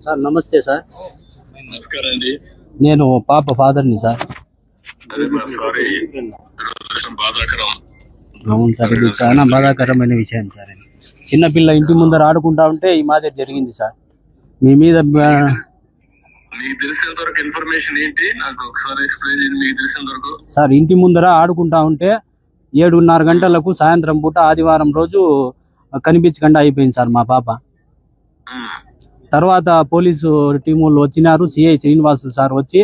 Sir నమస్తే sir. నమస్కారం అండి. నేను పాప ఫాదర్ని సార్. అవును సార్, ఇది చాలా బాధాకరమైన విషయం సార్. చిన్నపిల్ల ఇంటి ముందర ఆడుకుంటా ఉంటే ఈ మాదిరి జరిగింది సార్. మీ మీద మీకు తెలిసినంత వరకు ఇన్ఫర్మేషన్ ఏంటి నాకు ఒకసారి ఎక్స్ప్లెయిన్ చేయండి. మీకు తెలిసినంత వరకు సార్, ఇంటి ముందర ఆడుకుంటా ఉంటే 7:30 గంటలకు సాయంత్రం పూట ఆదివారం రోజు కనిపించకుండా అయిపోయింది సార్ మా పాప. తర్వాత పోలీసు టీములు వచ్చినారు. సిఐ శ్రీనివాసు సార్ వచ్చి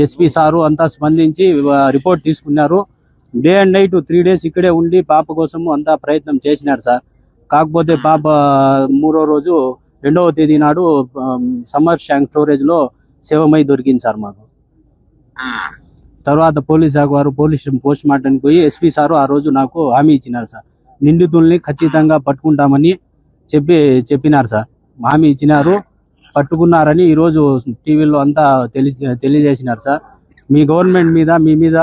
ఎస్పీ సారు అంతా స్పందించి రిపోర్ట్ తీసుకున్నారు. డే అండ్ నైట్ 3 days ఇక్కడే ఉండి పాప కోసము అంతా ప్రయత్నం చేసినారు సార్. కాకపోతే పాప 3వ రోజు 2వ తేదీ నాడు సమ్మర్ ట్యాంక్ స్టోరేజ్ లో శవమై దొరికింది సార్ మాకు. తర్వాత పోలీస్ శాఖ వారు పోస్ట్ మార్టం పోయి ఎస్పీ సారు ఆ రోజు నాకు హామీ ఇచ్చినారు సార్. నిందితుల్ని ఖచ్చితంగా పట్టుకుంటామని చెప్పినారు సార్. హామీ ఇచ్చినారు, పట్టుకున్నారని ఈరోజు టీవీలో అంతా తెలియజేసినారు సార్. మీ గవర్నమెంట్ మీద మీ మీద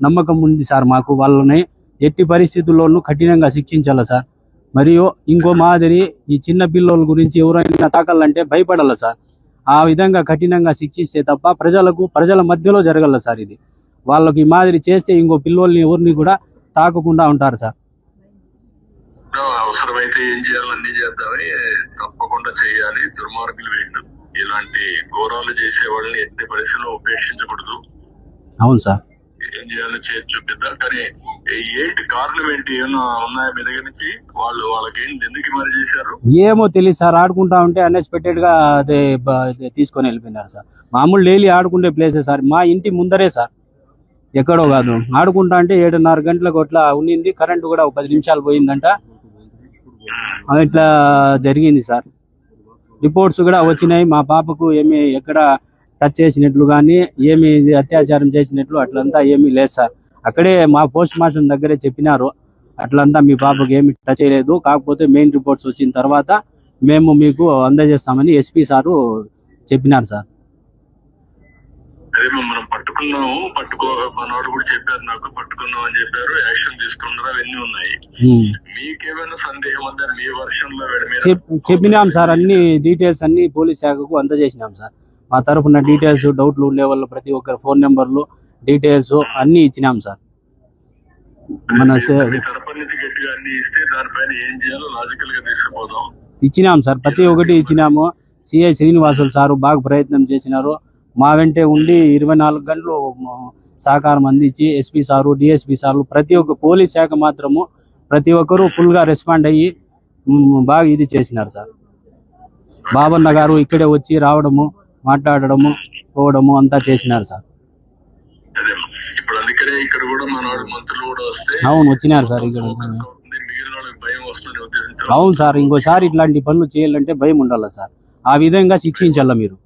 నమ్మకం ఉంది సార్ మాకు. వాళ్ళని ఎట్టి పరిస్థితుల్లోనూ కఠినంగా శిక్షించాలి సార్. మరియు ఇంకో మాదిరి ఈ చిన్న పిల్లల గురించి ఎవరైనా తాకాలంటే భయపడాల సార్. ఆ విధంగా కఠినంగా శిక్షిస్తే తప్ప ప్రజల మధ్యలో జరగల సార్. ఇది వాళ్ళకి ఈ మాదిరి చేస్తే ఇంకో పిల్లల్ని ఎవరిని కూడా తాకకుండా ఉంటారు సార్. అవసరమైతే ఏం చేయాలి అన్ని చేద్దామని తప్పకుండా చేయాలి. దుర్మార్గులు వీళ్ళు. ఇలాంటి ఘోరాలు చేసే వాళ్ళని ఎట్టి పరిస్థితుల్లో ఉపేక్షించకూడదు. అవును సార్. ఏం చేయాలో చేసి చూపిద్దాం. కానీ ఏంటి కారణం ఏంటి? ఏమన్నా ఉన్నాయా మీ దగ్గర నుంచి? వాళ్ళకి ఏంటి, ఎందుకు మరి చేశారు? ఏమో తెలియదు సార్. ఆడుకుంటా ఉంటే అన్ఎక్స్పెక్టెడ్ గా అదే తీసుకొని వెళ్ళిపోయినారు సార్. మామూలు డైలీ ఆడుకుంటే ప్లేసే సార్, మా ఇంటి ముందరే సార్, ఎక్కడో కాదు. ఆడుకుంటా అంటే 7:30 గంటలకు అట్లా ఉన్నింది. కరెంటు కూడా 10 నిమిషాలు పోయిందంట. ఇట్లా జరిగింది సార్. రిపోర్ట్స్ కూడా వచ్చినాయి. మా పాపకు ఏమి ఎక్కడ టచ్ చేసినట్లు కానీ ఏమి అత్యాచారం చేసినట్లు అట్లంతా ఏమీ లేదు సార్. అక్కడే మా పోస్ట్ మార్టం దగ్గరే చెప్పినారు, అట్లంతా మీ పాపకు ఏమి టచ్ చేయలేదు. కాకపోతే మెయిన్ రిపోర్ట్స్ వచ్చిన తర్వాత మేము మీకు అందజేస్తామని ఎస్పీ సారు చెప్పినారు సార్. అదే మనం పట్టుకున్నాము, మనోడు కూడా చెప్పారు నాకు, పట్టుకున్నాం అని చెప్పారు, యాక్షన్ తీసుకున్నారు, అవన్నీ ఉన్నాయి. మీకేమైనా సందేహం ఉందా? మీ వర్షన్ లో చెప్పినాం సార్. అన్ని డీటెయిల్స్ అన్ని పోలీస్ శాఖకు అందజేసినాం సార్. మా తరఫున డీటెయిల్స్, డౌట్లు ఉండే వాళ్ళు ప్రతి ఒక్కరు ఫోన్ నెంబర్లు, డీటెయిల్స్ అన్ని ఇచ్చినాం సార్. మన ఇచ్చినాం సార్, ప్రతి ఒక్కటి ఇచ్చినాము. సిఐ శ్రీనివాసులు సారు బాగా ప్రయత్నం చేసినారు. మా వెంటే ఉండి 24 గంటలు సహకారం అందించి ఎస్పీ సారు, డిఎస్పీ సార్లు, ప్రతి ఒక్క పోలీస్ శాఖ మాత్రము ప్రతి ఒక్కరూ ఫుల్ గా రెస్పాండ్ అయ్యి బాగా ఇది చేసినారు సార్. బాబన్న గారు ఇక్కడే వచ్చి రావడము, మాట్లాడడము, పోవడము అంతా చేసినారు సార్. అవును, వచ్చినారు సార్ ఇక్కడ. అవును సార్, ఇంకోసారి ఇట్లాంటి పనులు చేయాలంటే భయం ఉండాలి సార్. ఆ విధంగా శిక్షించాల మీరు.